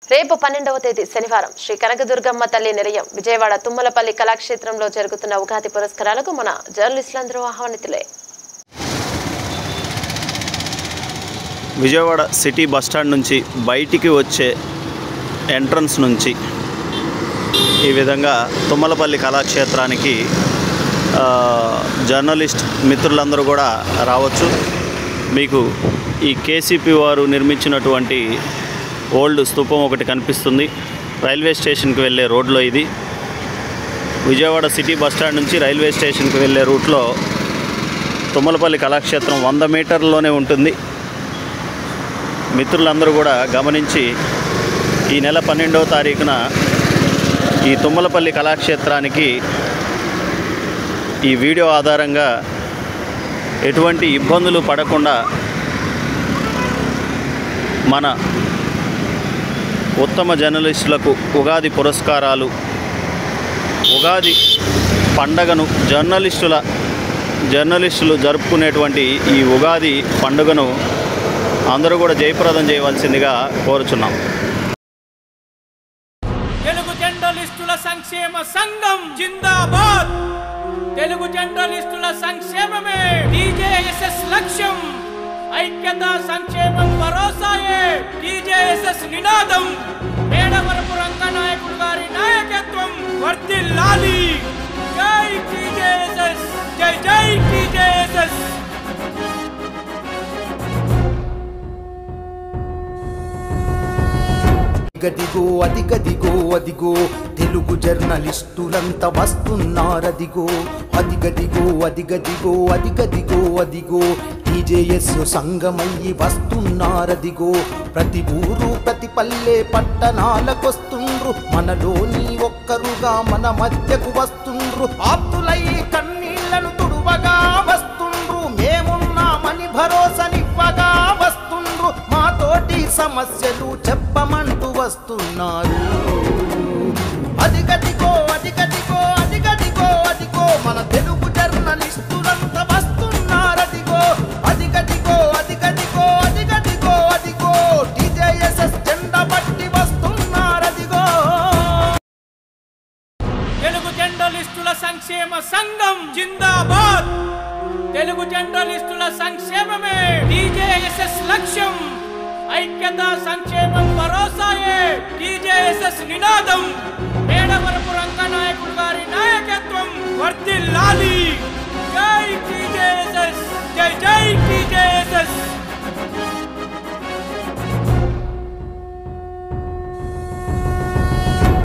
రేపు 12వ తేదీ శనివారం శ్రీ కనకదుర్గమ్మ తల్లి నిలయం విజయవాడ తుమ్మలపల్లి కళాక్షేత్రంలో జరుగుతున్న ఉగాది పురస్కారాలకు మన జర్నలిస్టులందరూ ఆహ్వానితులే. విజయవాడ సిటీ బస్టాండ్ నుంచి బయటికి వచ్చే ఎంట్రన్స్ నుంచి ఈ విధంగా తుమ్మలపల్లి కళాక్షేత్రానికి జర్నలిస్ట్ మిత్రులందరూ కూడా రావచ్చు. మీకు ఈ కేసీపీ వారు నిర్మించినటువంటి ఓల్డ్ స్తూపం ఒకటి కనిపిస్తుంది. రైల్వే స్టేషన్కి వెళ్ళే రోడ్లో ఇది. విజయవాడ సిటీ బస్టాండ్ నుంచి రైల్వే స్టేషన్కి వెళ్ళే రూట్లో తుమ్మలపల్లి కళాక్షేత్రం 100 మీటర్లలోనే ఉంటుంది. మిత్రులందరూ కూడా గమనించి ఈ నెల 12వ తారీఖున ఈ తుమ్మలపల్లి కళాక్షేత్రానికి ఈ వీడియో ఆధారంగా ఎటువంటి ఇబ్బందులు పడకుండా మన ఉత్తమ జర్నలిస్టులకు ఉగాది పురస్కారాలు, ఉగాది పండగను జర్నలిస్టులు జరుపుకునేటువంటి ఈ ఉగాది పండుగను అందరూ కూడా జయప్రదం చేయవలసిందిగా కోరుచున్నాం. తెలుగు జర్నలిస్టుల సంక్షేమ సంఘం జిందాబాద్. తెలుగు జర్నలిస్టుల సంక్షేమమే టీజేఎస్ఎస్ లక్ష్యం. ఐక్యత సంక్షేమం భరోసాయే టీజేఎస్ఎస్ నినాదం. మేడవరపు రంగనాయకుడు గారి నాయకత్వం వర్ధిల్లాలి. జై టీజేఎస్ఎస్, జై జై టీజేఎస్ఎస్. గదిగో అదిగదిగో అదిగో తెలుగు జర్నలిస్టులంతా వస్తున్నారదిగో. అదిగదిగో అదిగదిగో అదిగదిగో అదిగో టీజేఎస్ సంఘమయ్యి వస్తున్నారదిగో. ప్రతి ఊరు ప్రతి పల్లె పట్టణాలకొస్తుండ్రు. మనలోని ఒక్కరుగా మన మధ్యకు వస్తుండ్రు. ఆప్తులై కన్నీళ్లను తుడువగా వస్తుండ్రు. మేమున్నామని భరోసానివ్వగా వస్తుండ్రు. మాతోటి సమస్యలు చెప్పమంటూ వస్తున్నారు. అదిగదిగో అదిగదిగో అదిగదిగో అదిగో మన తెలుగు జర్నలిస్టులంతా వస్తున్నారదిగో. అదిగదిగో అదిగదిగో అదిగదిగో అదిగో టీజేఎస్ఎస్ జెండా పట్టి వస్తున్నారదిగో. తెలుగు జర్నలిస్టుల సంక్షేమ సంఘం జిందాబాద్. తెలుగు జర్నలిస్టుల సంక్షేమమే టీజేఎస్ఎస్ లక్ష్యం. ఐక్యత సంక్షేమం భరోసాయే